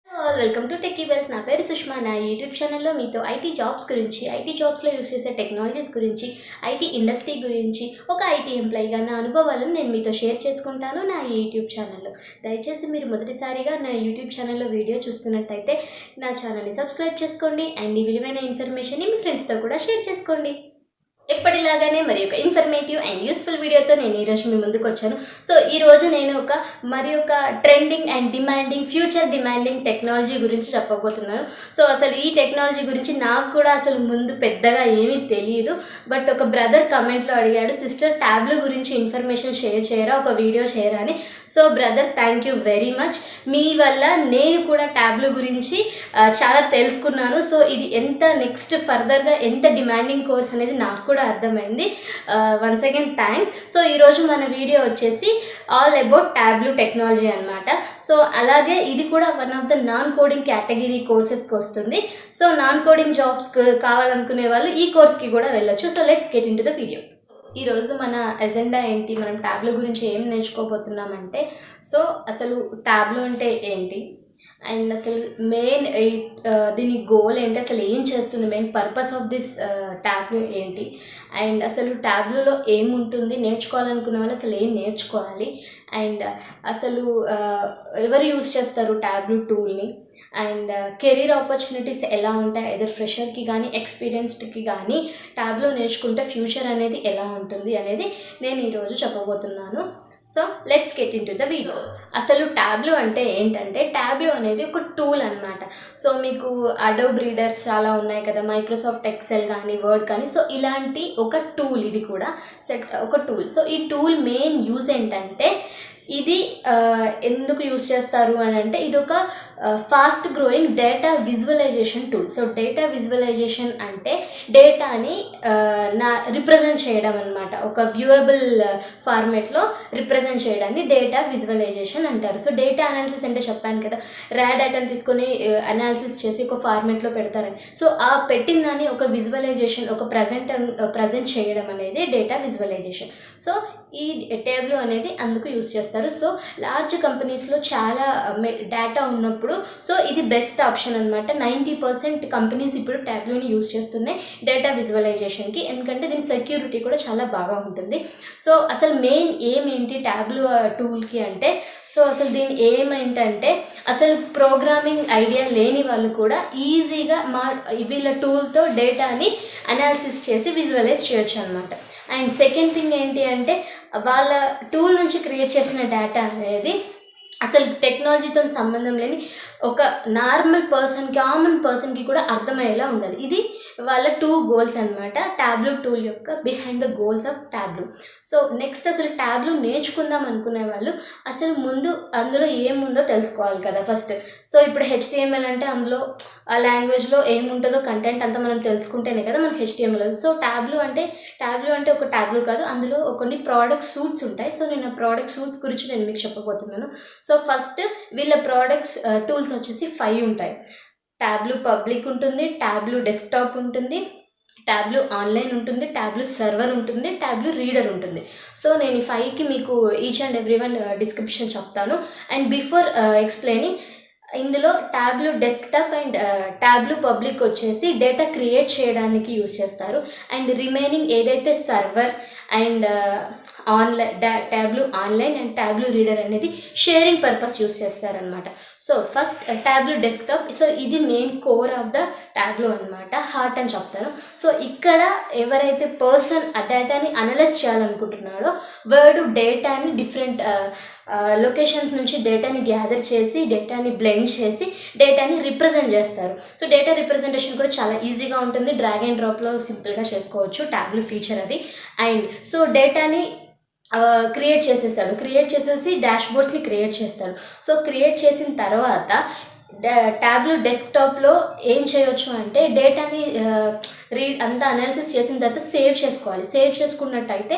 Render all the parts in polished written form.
Welcome to techie bells. నా పేరు సుష్మా. నా యూట్యూబ్ ఛానల్లో మీతో ఐటీ జాబ్స్ గురించి, ఐటీ జాబ్స్లో యూస్ చేసే టెక్నాలజీస్ గురించి, ఐటీ ఇండస్ట్రీ గురించి, ఒక ఐటీ ఎంప్లాయీగా నా అనుభవాలను నేను మీతో షేర్ చేసుకుంటాను నా యూట్యూబ్ ఛానల్లో. దయచేసి మీరు మొదటిసారిగా నా యూట్యూబ్ ఛానల్లో వీడియో చూస్తున్నట్టయితే నా ఛానల్ని సబ్స్క్రైబ్ చేసుకోండి అండ్ ఈ విలువైన ఇన్ఫర్మేషన్ని మీ ఫ్రెండ్స్తో కూడా షేర్ చేసుకోండి. ఎప్పటిలాగానే మరి ఒక ఇన్ఫర్మేటివ్ అండ్ యూస్ఫుల్ వీడియోతో నేను ఈరోజు మీ ముందుకు వచ్చాను. సో ఈరోజు నేను ఒక trending and future demanding technology గురించి చెప్పబోతున్నాను. సో అసలు ఈ టెక్నాలజీ గురించి నాకు కూడా అసలు ముందు పెద్దగా ఏమీ తెలియదు. బట్ ఒక బ్రదర్ కమెంట్లో అడిగాడు, సిస్టర్ ట్యాబ్లు గురించి ఇన్ఫర్మేషన్ షేర్ చేయరా, ఒక వీడియో చేయరా అని. So brother, thank you very much. మీ వల్ల నేను కూడా ట్యాబ్లు గురించి చాలా తెలుసుకున్నాను. సో ఇది ఎంత నెక్స్ట్ ఫర్దర్గా ఎంత డిమాండింగ్ కోర్స్ అనేది నాకు కూడా అర్థమైంది. Once again thanks. సో ఈరోజు మన వీడియో వచ్చేసి ఆల్ అబౌట్ ట్యాబ్లు టెక్నాలజీ అనమాట. సో అలాగే ఇది కూడా one of the non coding category కోర్సెస్కి వస్తుంది. సో నాన్ కోడింగ్ జాబ్స్ కావాలనుకునే వాళ్ళు ఈ కోర్స్కి కూడా వెళ్ళొచ్చు. So let's get in to the video. ఈరోజు మన ఎజెండా ఏంటి, మనం ట్యాబ్లు గురించి ఏం నేర్చుకోబోతున్నామంటే, సో అసలు ట్యాబ్లు అంటే ఏంటి అండ్ అసలు మెయిన్ దీని గోల్ ఏంటి, అసలు ఏం చేస్తుంది, మెయిన్ పర్పస్ ఆఫ్ దిస్ ట్యాబ్లు ఏంటి, అండ్ అసలు ట్యాబ్లులో ఏముంటుంది, నేర్చుకోవాలనుకునే వాళ్ళు అసలు ఏం నేర్చుకోవాలి, అండ్ అసలు ఎవరు యూజ్ చేస్తారు ట్యాబ్లు టూల్ని, అండ్ కెరీర్ ఆపర్చునిటీస్ ఎలా ఉంటాయి, ఎదర్ ఫ్రెషర్కి కానీ ఎక్స్పీరియన్స్డ్కి కానీ ట్యాబ్లో నేర్చుకుంటే ఫ్యూచర్ అనేది ఎలా ఉంటుంది అనేది నేను ఈరోజు చెప్పబోతున్నాను. So let's get in to the video. అసలు ట్యాబ్లు అంటే ఏంటంటే, ట్యాబ్లు అనేది ఒక టూల్ అనమాట. సో మీకు అడోబ్ రీడర్స్ చాలా ఉన్నాయి కదా, మైక్రోసాఫ్ట్ ఎక్సెల్ కానీ వర్డ్ కానీ, సో ఇలాంటి ఒక టూల్, ఇది కూడా ఒక టూల్. సో ఈ టూల్ మెయిన్ యూజ్ ఏంటంటే, ఇది ఎందుకు యూజ్ చేస్తారు అని అంటే, ఇది ఒక fast growing data visualisation tool. So data visualisation అంటే డేటాని రిప్రజెంట్ చేయడం అనమాట. ఒక వ్యూయబుల్ ఫార్మేట్లో రిప్రజెంట్ చేయడాన్ని డేటా విజువలైజేషన్ అంటారు. సో డేటా అనాలిసిస్ అంటే చెప్పాను కదా, రా డేటాని తీసుకొని అనాలిసిస్ చేసి ఒక ఫార్మేట్లో పెడతారని. సో ఆ పెట్టిన దాన్ని ఒక విజువలైజేషన్, ఒక ప్రజెంట్ చేయడం అనేది డేటా విజువలైజేషన్. సో ఈ టేబుల్ అనేది అందుకు యూజ్ చేస్తారు. సో లార్జ్ కంపెనీస్లో చాలా డేటా ఉన్నప్పుడు సో ఇది బెస్ట్ ఆప్షన్ అనమాట. 90% కంపెనీస్ ఇప్పుడు ట్యాబ్లూని యూజ్ చేస్తున్నాయి డేటా విజువలైజేషన్కి, ఎందుకంటే దీని సెక్యూరిటీ కూడా చాలా బాగా ఉంటుంది. సో అసలు మెయిన్ ఏంటి ట్యాబ్లూ టూల్కి అంటే, సో అసలు దీని ఏంటంటే, అసలు ప్రోగ్రామింగ్ ఐడియా లేని వాళ్ళు కూడా ఈజీగా వీళ్ళ టూల్తో డేటాని అనాలిసిస్ చేసి విజువలైజ్ చేయొచ్చు అనమాట. అండ్ సెకండ్ థింగ్ ఏంటి అంటే, వాళ్ళ టూల్ నుంచి క్రియేట్ చేసిన డేటా అనేది అసలు టెక్నాలజీతో సంబంధం లేని ఒక నార్మల్ పర్సన్, కామన్ పర్సన్కి కూడా అర్థమయ్యేలా ఉండాలి. ఇది వాళ్ళ 2 గోల్స్ అనమాట, ట్యాబ్లూ టూల్ యొక్క behind the goals of Tableau. So next అసలు ట్యాబ్లూ నేర్చుకుందాం అనుకునే వాళ్ళు అసలు ముందు అందులో ఏముందో తెలుసుకోవాలి కదా ఫస్ట్. సో ఇప్పుడు HTML అంటే అందులో ఆ లాంగ్వేజ్లో ఏముంటుందో కంటెంట్ అంతా మనం తెలుసుకుంటేనే కదా మనకు HTML. సో ట్యాబ్లూ అంటే ఒక ట్యాబ్లూ కాదు, అందులో కొన్ని ప్రోడక్ట్ సూట్స్ ఉంటాయి. సో నేను ఆ ప్రోడక్ట్ సూట్స్ గురించి నేను మీకు చెప్పబోతున్నాను. సో ఫస్ట్ వీళ్ళ ప్రోడక్ట్స్ టూల్స్ వచ్చేసి 5 ఉంటాయి. ట్యాబ్లూ పబ్లిక్ ఉంటుంది, ట్యాబ్లూ డెస్క్టాప్ ఉంటుంది, ట్యాబ్లూ ఆన్లైన్ ఉంటుంది, ట్యాబ్లూ సర్వర్ ఉంటుంది, ట్యాబ్లూ రీడర్ ఉంటుంది. సో నేను ఈ 5కి మీకు each and every one description చెప్తాను. అండ్ బిఫోర్ ఎక్స్ప్లెయినింగ్, ఇందులో Tableau desktop and Tableau public వచ్చేసి డేటా క్రియేట్ చేయడానికి యూజ్ చేస్తారు. అండ్ రిమైనింగ్ ఏదైతే server and Tableau online and Tableau reader అనేది షేరింగ్ పర్పస్ యూజ్ చేస్తారనమాట. So first Tableau desktop. So ఇది main core of the Tableau అనమాట, heart అని చెప్తాను. సో ఇక్కడ ఎవరైతే పర్సన్ ఆ డేటాని అనలైజ్ చేయాలనుకుంటున్నాడో వాడు డేటాని డిఫరెంట్ లొకేషన్స్ నుంచి డేటాని గ్యాదర్ చేసి, డేటాని బ్లెండ్ చేసి డేటాని రిప్రజెంట్ చేస్తారు. సో డేటా రిప్రజెంటేషన్ కూడా చాలా ఈజీగా ఉంటుంది, డ్రాగ్ అండ్ డ్రాప్లో సింపుల్గా చేసుకోవచ్చు, ట్యాబ్లూ ఫీచర్ అది. అండ్ సో డేటాని క్రియేట్ చేసేసి డాష్బోర్డ్స్ని క్రియేట్ చేస్తాడు. సో క్రియేట్ చేసిన తర్వాత ట్యాబ్లూ డెస్క్టాప్లో ఏం చేయొచ్చు అంటే, డేటాని అంతా అనాలిసిస్ చేసిన తర్వాత సేవ్ చేసుకోవాలి. సేవ్ చేసుకున్నట్టయితే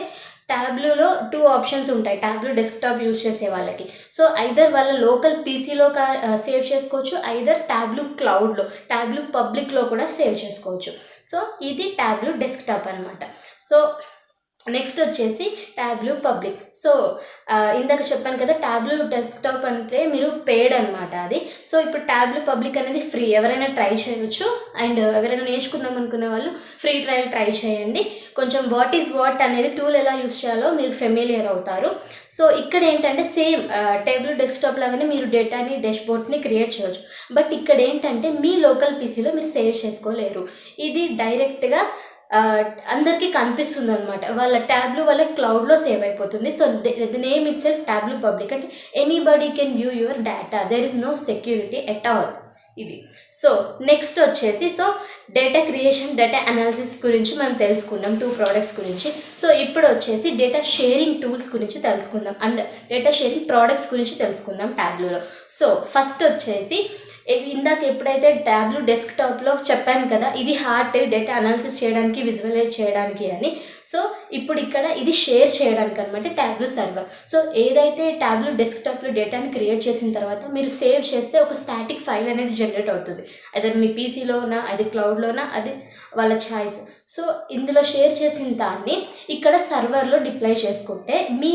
ట్యాబ్లూలో 2 ఆప్షన్స్ ఉంటాయి ట్యాబ్లూ డెస్క్టాప్ యూజ్ చేసే వాళ్ళకి. సో ఐదర్ వాళ్ళ లోకల్ పీసీలో సేవ్ చేసుకోవచ్చు, ఐదర్ ట్యాబ్లూ క్లౌడ్లో, ట్యాబ్లూ పబ్లిక్లో కూడా సేవ్ చేసుకోవచ్చు. సో ఇది ట్యాబ్లూ డెస్క్టాప్ అనమాట. సో నెక్స్ట్ వచ్చేసి ట్యాబ్లు పబ్లిక్. సో ఇందాక చెప్పాను కదా, ట్యాబ్లు డెస్క్టాప్ అంటే మీరు పేడ్ అనమాట అది. సో ఇప్పుడు ట్యాబ్లు పబ్లిక్ అనేది ఫ్రీ, ఎవరైనా ట్రై చేయవచ్చు. అండ్ ఎవరైనా నేర్చుకుందాం అనుకునే వాళ్ళు ఫ్రీ ట్రయల్ ట్రై చేయండి. కొంచెం వాట్ ఈజ్ వాట్ అనేది టూల్ ఎలా యూస్ చేయాలో మీరు ఫెమిలియర్ అవుతారు. సో ఇక్కడ ఏంటంటే సేమ్ టేబుల్ డెస్క్టాప్ లాగానే మీరు డేటాని డాష్బోర్డ్స్ని క్రియేట్ చేయవచ్చు. బట్ ఇక్కడ ఏంటంటే మీ లోకల్ పీసీలో మీరు సేవ్ చేసుకోలేరు. ఇది డైరెక్ట్గా అందరికీ కనిపిస్తుంది అనమాట. వాళ్ళ ట్యాబ్లు వాళ్ళ క్లౌడ్లో సేవ్ అయిపోతుంది. So the name itself Tableau public, అంటే anybody can view your data, there is no security at all ఇది. సో నెక్స్ట్ వచ్చేసి డేటా క్రియేషన్, డేటా అనాలిసిస్ గురించి మనం తెలుసుకుందాం, 2 ప్రోడక్ట్స్ గురించి. సో ఇప్పుడు వచ్చేసి డేటా షేరింగ్ టూల్స్ గురించి తెలుసుకుందాం అండ్ డేటా షేరింగ్ ప్రోడక్ట్స్ గురించి తెలుసుకుందాం ట్యాబ్లూలో. సో ఫస్ట్ వచ్చేసి ఇందాక ఎప్పుడైతే ట్యాబ్లు డెస్క్టాప్లో చెప్పాను కదా, ఇది హార్ట్ డేటా అనాలిసిస్ చేయడానికి, విజువలైజ్ చేయడానికి అని. సో ఇప్పుడు ఇక్కడ ఇది షేర్ చేయడానికి అనమాట ట్యాబ్లు సర్వర్. సో ఏదైతే ట్యాబ్లు డెస్క్టాప్లో డేటాని క్రియేట్ చేసిన తర్వాత మీరు సేవ్ చేస్తే ఒక స్టాటిక్ ఫైల్ అనేది జనరేట్ అవుతుంది. అదే మీ పీసీలోనా, అది క్లౌడ్లోనా, అది వాళ్ళ ఛాయిస్. సో ఇందులో షేర్ చేసిన దాన్ని ఇక్కడ సర్వర్లో డిప్లై చేసుకుంటే మీ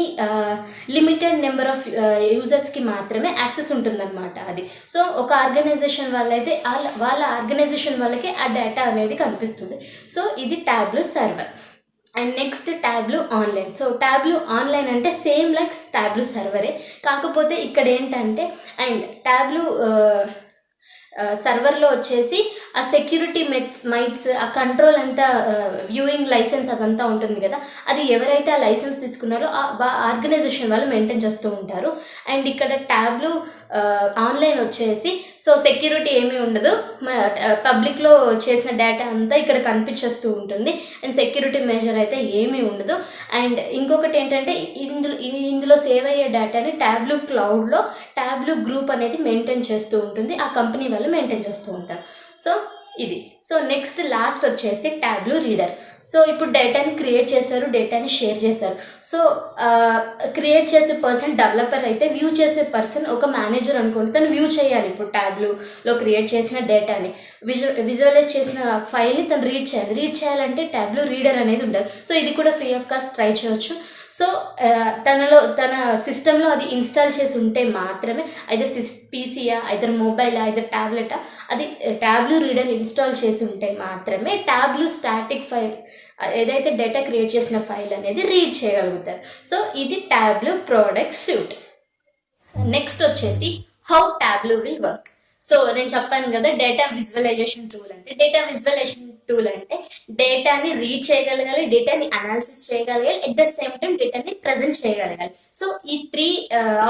లిమిటెడ్ నెంబర్ ఆఫ్ యూజర్స్కి మాత్రమే యాక్సెస్ ఉంటుందన్నమాట అది. సో ఒక ఆర్గనైజేషన్ వాళ్ళైతే వాళ్ళ ఆర్గనైజేషన్ వాళ్ళకి ఆ డేటా అనేది కనిపిస్తుంది. సో ఇది Tableau server. And next Tableau online. So Tableau online అంటే సేమ్ లైక్ ట్యాబ్లు సర్వరే, కాకపోతే ఇక్కడ ఏంటంటే అండ్ ట్యాబ్లు సర్వర్లో వచ్చేసి ఆ సెక్యూరిటీ మైట్స్, ఆ కంట్రోల్ అంతా, వ్యూయింగ్ లైసెన్స్ అదంతా ఉంటుంది కదా, అది ఎవరైతే ఆ లైసెన్స్ తీసుకున్నారో ఆ ఆర్గనైజేషన్ వాళ్ళు మెయింటైన్ చేస్తూ ఉంటారు. అండ్ ఇక్కడ ట్యాబ్లు ఆన్లైన్ వచ్చేసి సెక్యూరిటీ ఏమీ ఉండదు, పబ్లిక్లో చేసిన డేటా అంతా ఇక్కడ కనిపించేస్తూ ఉంటుంది. అండ్ సెక్యూరిటీ మెజర్ అయితే ఏమీ ఉండదు. అండ్ ఇంకొకటి ఏంటంటే ఇందులో సేవ్ అయ్యే డేటాని ట్యాబ్లు క్లౌడ్లో ట్యాబ్లు గ్రూప్ అనేది మెయింటైన్ చేస్తూ ఉంటుంది, ఆ కంపెనీ వాళ్ళు మెయింటైన్ చేస్తూ ఉంటారు. సో ఇది. సో నెక్స్ట్ లాస్ట్ వచ్చేసి ట్యాబ్లు రీడర్. సో ఇప్పుడు డేటాని క్రియేట్ చేశారు, డేటాని షేర్ చేశారు. సో క్రియేట్ చేసే పర్సన్ డెవలపర్ అయితే, వ్యూ చేసే పర్సన్ ఒక మేనేజర్ అనుకోండి, తను వ్యూ చేయాలి ఇప్పుడు ట్యాబ్లో క్రియేట్ చేసిన డేటాని, విజువలైజ్ చేసిన ఫైల్ని తను రీడ్ చేయాలంటే ట్యాబ్లు రీడర్ అనేది ఉండాలి. సో ఇది కూడా ఫ్రీ ఆఫ్ కాస్ట్ ట్రై చేయవచ్చు. సో తన సిస్టంలో అది ఇన్స్టాల్ చేసి ఉంటే మాత్రమే, అయితే పీసీయా, అయితే మొబైలా, అయితే ట్యాబ్లెటా, అది ట్యాబ్లు రీడర్ ఇన్స్టాల్ చేసి ఉంటే మాత్రమే ట్యాబ్లు స్టాటిక్ ఫైల్, ఏదైతే డేటా క్రియేట్ చేసిన ఫైల్ అనేది రీడ్ చేయగలుగుతారు. సో ఇది ట్యాబ్లు ప్రోడక్ట్ సూట్. నెక్స్ట్ వచ్చేసి హౌ ట్యాబ్లు విల్ వర్క్. సో నేను చెప్పాను కదా, డేటా విజువలైజేషన్ టూల్ అంటే, డేటా విజువలైజేషన్ టూల్ అంటే డేటాని రీడ్ చేయగలగాలి, డేటాని అనాలిసిస్ చేయగలగాలి, ఎట్ ద సేమ్ టైం డేటాని ప్రజెంట్ చేయగలగాలి. సో ఈ 3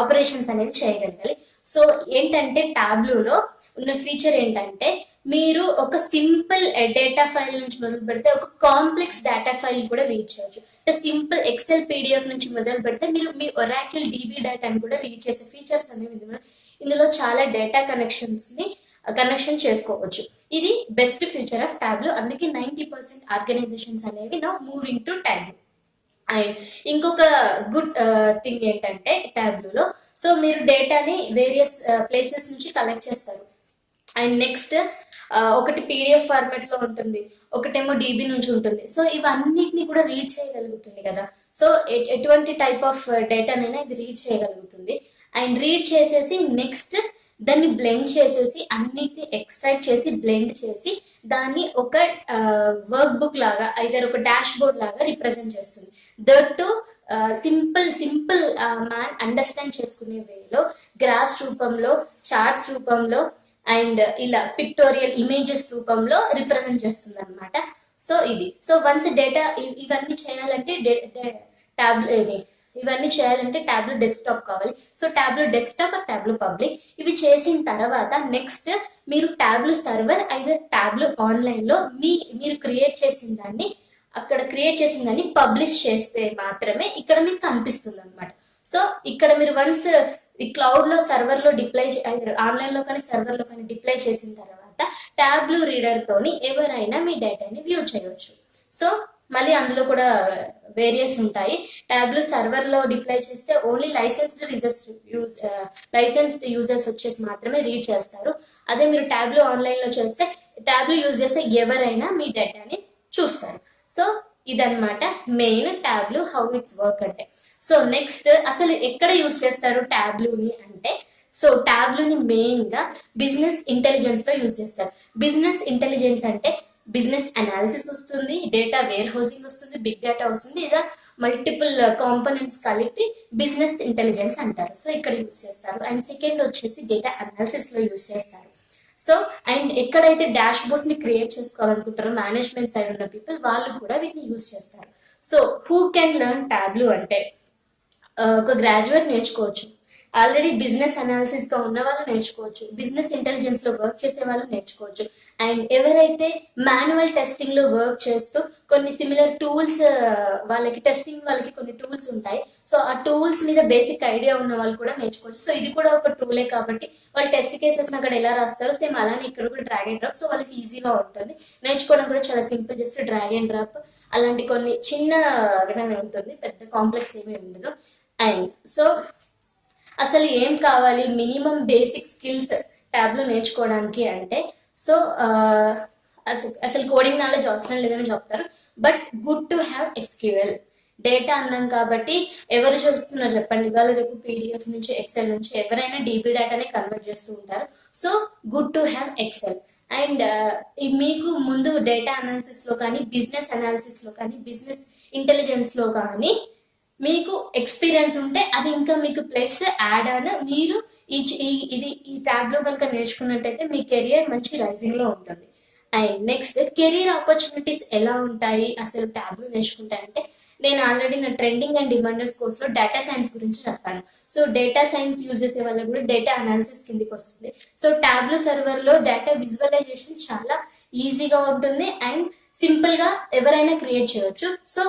ఆపరేషన్స్ అనేది చేయగలగాలి. సో ఏంటంటే ట్యాబ్లూలో ఉన్న ఫీచర్ ఏంటంటే, మీరు ఒక సింపుల్ డేటా ఫైల్ నుంచి మొదలు పెడితే ఒక కాంప్లెక్స్ డేటా ఫైల్ కూడా రీడ్ చేయొచ్చు. సింపుల్ ఎక్సెల్ పీడిఎఫ్ నుంచి మొదలు పెడితే మీరు మీ ఒరాకిల్ డీబీ డేటాని కూడా రీడ్ చేసే ఫీచర్స్ అనేవి ఇందులో చాలా డేటా కనెక్షన్ చేసుకోవచ్చు. ఇది బెస్ట్ ఫీచర్ ఆఫ్ ట్యాబ్లు. అందుకే 90% ఆర్గనైజేషన్స్ అనేవి నౌ మూవింగ్ టు ట్యాబ్లు. అండ్ ఇంకొక గుడ్ థింగ్ ఏంటంటే ట్యాబ్లూలో, సో మీరు డేటాని వేరియస్ ప్లేసెస్ నుంచి కలెక్ట్ చేస్తారు. అండ్ నెక్స్ట్ ఒకటి పీడిఎఫ్ ఫార్మాట్లో ఉంటుంది, ఒకటేమో డీబీ నుంచి ఉంటుంది. సో ఇవన్నిటిని కూడా రీడ్ చేయగలుగుతుంది కదా. సో ఎటువంటి టైప్ ఆఫ్ డేటానైనా ఇది రీడ్ చేయగలుగుతుంది. అండ్ రీడ్ చేసేసి నెక్స్ట్ దాన్ని బ్లెండ్ చేసేసి, అన్నిటిని ఎక్స్ట్రాక్ట్ చేసి బ్లెండ్ చేసి దాన్ని ఒక వర్క్ బుక్ లాగా, అయితే ఒక డాష్ బోర్డ్ లాగా రిప్రజెంట్ చేస్తుంది. That to simple man understand చేసుకునే వేలో, గ్రాఫ్స్ రూపంలో, చార్ట్స్ రూపంలో, అండ్ ఇలా పిక్టోరియల్ ఇమేజెస్ రూపంలో రిప్రజెంట్ చేస్తుంది అనమాట. సో ఇది. సో వన్స్ డేటా ఇవన్నీ చేయాలంటే ట్యాబ్లు డెస్క్టాప్ కావాలి. సో ట్యాబ్లు డెస్క్టాప్, ట్యాబ్లు పబ్లిక్, ఇవి చేసిన తర్వాత నెక్స్ట్ మీరు ట్యాబ్లు సర్వర్ అయితే ట్యాబ్లు ఆన్లైన్లో మీరు క్రియేట్ చేసిన దాన్ని పబ్లిష్ చేస్తే మాత్రమే ఇక్కడ మీకు కనిపిస్తుంది అనమాట. సో ఇక్కడ మీరు వన్స్ ఈ క్లౌడ్లో, సర్వర్లో డిప్లై, ఆన్లైన్లో కానీ సర్వర్లో కానీ డిప్లై చేసిన తర్వాత ట్యాబ్లు రీడర్తోని ఎవరైనా మీ డేటాని వ్యూ చేయవచ్చు. సో మళ్ళీ అందులో కూడా వేరియస్ ఉంటాయి. ట్యాబ్లు సర్వర్లో డిప్లై చేస్తే ఓన్లీ లైసెన్స్డ్ యూజర్స్ వచ్చేసి మాత్రమే రీడ్ చేస్తారు. అదే మీరు ట్యాబ్లు ఆన్లైన్లో చేస్తే ట్యాబ్లు యూజ్ చేస్తే ఎవరైనా మీ డేటాని చూస్తారు. సో ఇదన్నమాట మెయిన్ ట్యాబ్లు హౌ ఇట్స్ వర్క్ అంటే. సో నెక్స్ట్ అసలు ఎక్కడ యూజ్ చేస్తారు ట్యాబ్లూని అంటే, సో ట్యాబ్లూని మెయిన్గా బిజినెస్ ఇంటెలిజెన్స్లో యూజ్ చేస్తారు. బిజినెస్ ఇంటెలిజెన్స్ అంటే బిజినెస్ అనాలిసిస్ వస్తుంది, డేటా వేర్ హౌసింగ్ వస్తుంది, బిగ్ డేటా వస్తుంది, ఇలా మల్టిపుల్ కాంపోనెంట్స్ కలిపి బిజినెస్ ఇంటెలిజెన్స్ అంటారు. సో ఇక్కడ యూజ్ చేస్తారు. అండ్ సెకండ్ వచ్చేసి డేటా అనాలిసిస్లో యూజ్ చేస్తారు. సో అండ్ ఎక్కడైతే డాష్ బోర్డ్స్ ని క్రియేట్ చేసుకోవాలనుకుంటారో మేనేజ్మెంట్ సైడ్ ఉన్న పీపుల్ వాళ్ళు కూడా వీటిని యూజ్ చేస్తారు. So who can learn Tableau అంటే ఒక గ్రాడ్యుయేట్ నేర్చుకోవచ్చు, ఆల్రెడీ బిజినెస్ అనాలిసిస్ గా ఉన్న వాళ్ళు నేర్చుకోవచ్చు, బిజినెస్ ఇంటెలిజెన్స్ లో వర్క్ చేసే వాళ్ళు నేర్చుకోవచ్చు, అండ్ ఎవరైతే మాన్యువల్ టెస్టింగ్ లో వర్క్ చేస్తూ కొన్ని సిమిలర్ టూల్స్ వాళ్ళకి టెస్టింగ్ వాళ్ళకి కొన్ని టూల్స్ ఉంటాయి, సో ఆ టూల్స్ మీద బేసిక్ ఐడియా ఉన్న వాళ్ళు కూడా నేర్చుకోవచ్చు. సో ఇది కూడా ఒక టూలే కాబట్టి వాళ్ళు టెస్ట్ కేసెస్ అక్కడ ఎలా రాస్తారో సేమ్ అలానే ఇక్కడ కూడా డ్రాగ్ అండ్ డ్రాప్. సో వాళ్ళకి ఈజీగా ఉంటుంది, నేర్చుకోవడం కూడా చాలా simple, just drag and drop అలాంటి కొన్ని చిన్నగానే ఉంటుంది, పెద్ద కాంప్లెక్స్ ఏమీ ఉండదు. అండ్ సో అసలు ఏం కావాలి మినిమం బేసిక్ స్కిల్స్ ట్యాబ్లో నేర్చుకోవడానికి అంటే, సో అసలు కోడింగ్ నాలెడ్జ్ అవసరం లేదని చెప్తారు, but good to have SQL. Data అన్నాం కాబట్టి ఎవరు చెప్తున్నారు చెప్పండి, ఇవాళ రేపు పీడిఎఫ్ నుంచి ఎక్సెల్ నుంచి ఎవరైనా డీపీ డేటానే కన్వర్ట్ చేస్తూ ఉంటారు. So good to have Excel. And మీకు ముందు డేటా అనాలిసిస్లో కానీ బిజినెస్ అనాలిసిస్లో కానీ బిజినెస్ ఇంటెలిజెన్స్లో కానీ మీకు ఎక్స్పీరియన్స్ ఉంటే అది ఇంకా మీకు ప్లస్ యాడ్ ఆన్. మీరు ఈ ట్యాబ్లో కనుక నేర్చుకున్నట్టయితే మీ కెరియర్ మంచి రైజింగ్లో ఉంటుంది. అండ్ నెక్స్ట్ కెరీర్ ఆపర్చునిటీస్ ఎలా ఉంటాయి అసలు ట్యాబ్లో నేర్చుకుంటాయంటే, నేను ఆల్రెడీ నా ట్రెండింగ్ అండ్ డిమాండర్స్ కోర్స్లో డేటా సైన్స్ గురించి చెప్పాను. సో డేటా సైన్స్ యూజ్ చేసే వాళ్ళకి కూడా డేటా అనాలిసిస్ కిందికి వస్తుంది. సో ట్యాబ్లో సర్వర్లో డేటా విజువలైజేషన్ చాలా ఈజీగా ఉంటుంది అండ్ సింపుల్గా ఎవరైనా క్రియేట్ చేయొచ్చు. సో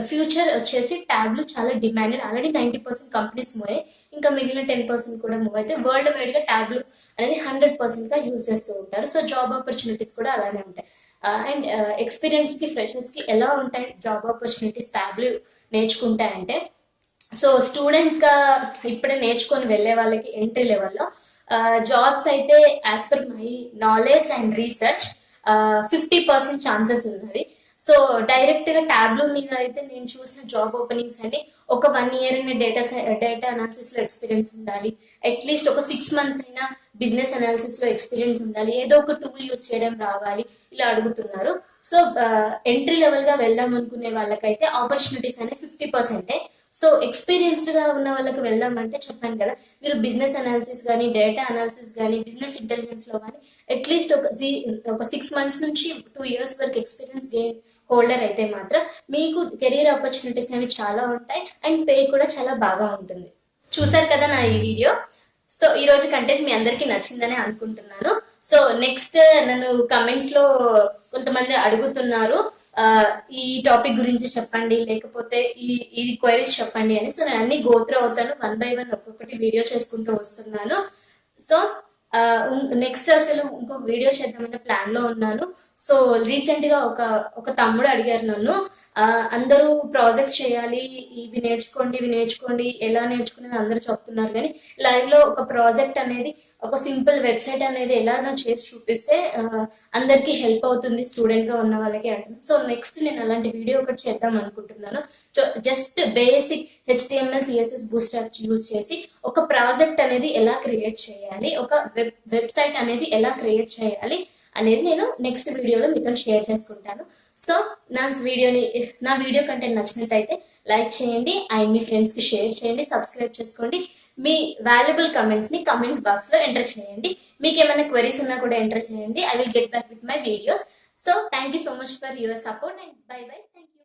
ఫ్యూచర్ వచ్చేసి ట్యాబ్లు చాలా డిమాండెడ్, ఆల్రెడీ 90% కంపెనీస్ మూవ్ అయ్యాయి, ఇంకా మిగిలిన 10% కూడా మూవ్ అయితే వరల్డ్ వైడ్గా ట్యాబ్లు అనేది 100%గా యూజ్ చేస్తూ ఉంటారు. సో జాబ్ ఆపర్చునిటీస్ కూడా అలానే ఉంటాయి. అండ్ ఎక్స్పీరియన్స్కి ఫ్రెషర్స్కి ఎలా ఉంటాయి జాబ్ ఆపర్చునిటీస్ ట్యాబ్లు నేర్చుకుంటాయంటే, సో స్టూడెంట్గా ఇప్పుడే నేర్చుకొని వెళ్ళే వాళ్ళకి ఎంట్రీ లెవెల్లో జాబ్స్ అయితే as per my knowledge and research 50% chances ఉన్నవి. సో డైరెక్ట్గా ట్యాబ్లో మీద అయితే నేను చూసిన జాబ్ ఓపెనింగ్స్ అని ఒక 1 year అయినా డేటా అనాలిసిస్లో ఎక్స్పీరియన్స్ ఉండాలి, అట్లీస్ట్ ఒక 6 months అయినా బిజినెస్ అనాలిసిస్లో ఎక్స్పీరియన్స్ ఉండాలి, ఏదో ఒక టూల్ యూస్ చేయడం రావాలి, ఇలా అడుగుతున్నారు. సో ఎంట్రీ లెవెల్గా వెళ్దాం అనుకునే వాళ్ళకైతే ఆపర్చునిటీస్ అనేవి 50%. సో ఎక్స్పీరియన్స్డ్గా ఉన్న వాళ్ళకి వెళ్దామంటే చెప్పాను కదా, మీరు బిజినెస్ అనాలిసిస్ కానీ డేటా అనాలిసిస్ కానీ బిజినెస్ ఇంటెలిజెన్స్లో కానీ అట్లీస్ట్ ఒక 6 months నుంచి 2 years వరకు ఎక్స్పీరియన్స్ గెయిన్ హోల్డర్ అయితే మాత్రం మీకు కెరీర్ ఆపర్చునిటీస్ అనేవి చాలా ఉంటాయి అండ్ పే కూడా చాలా బాగా ఉంటుంది. చూసారు కదా నా ఈ వీడియో. సో ఈ రోజు కంటెంట్ మీ అందరికీ నచ్చిందని అనుకుంటున్నాను. సో నెక్స్ట్ నన్ను కమెంట్స్లో కొంతమంది అడుగుతున్నారు ఈ టాపిక్ గురించి చెప్పండి, లేకపోతే ఈ క్వైరీస్ చెప్పండి అని. సో నేను అన్ని గోత్ర అవుతాను, 1 by 1 ఒక్కొక్కటి వీడియో చేసుకుంటూ వస్తున్నాను. సో నెక్స్ట్ అసలు ఇంకొక వీడియో చేద్దామనే ప్లాన్లో ఉన్నాను. సో రీసెంట్గా ఒక తమ్ముడు అడిగారు నన్ను, అందరూ ప్రాజెక్ట్స్ చేయాలి, ఇవి నేర్చుకోండి ఎలా నేర్చుకునేది అందరూ చెప్తున్నారు, కానీ లైవ్లో ఒక ప్రాజెక్ట్ అనేది ఒక సింపుల్ వెబ్సైట్ అనేది ఎలా చేసి చూపిస్తే అందరికీ హెల్ప్ అవుతుంది స్టూడెంట్గా ఉన్న వాళ్ళకి అంటున్నాను. సో నెక్స్ట్ నేను అలాంటి వీడియో ఒకటి చేద్దాం అనుకుంటున్నాను. Just basic HTML CSS bootstrap use చేసి ఒక ప్రాజెక్ట్ అనేది ఎలా క్రియేట్ చేయాలి, ఒక వెబ్సైట్ అనేది ఎలా క్రియేట్ చేయాలి అనేది నేను నెక్స్ట్ వీడియోలో మీతో షేర్ చేసుకుంటాను. సో నా వీడియో కంటెంట్ నచ్చినట్టయితే లైక్ చేయండి అండ్ మీ ఫ్రెండ్స్కి షేర్ చేయండి, సబ్స్క్రైబ్ చేసుకోండి, మీ వాల్యుబుల్ కమెంట్స్ని కమెంట్స్ బాక్స్లో ఎంటర్ చేయండి. మీకు ఏమైనా క్వెరీస్ ఉన్నా కూడా ఎంటర్ చేయండి. I will get back with my videos. So thank you so much for your support and by by. Thank you.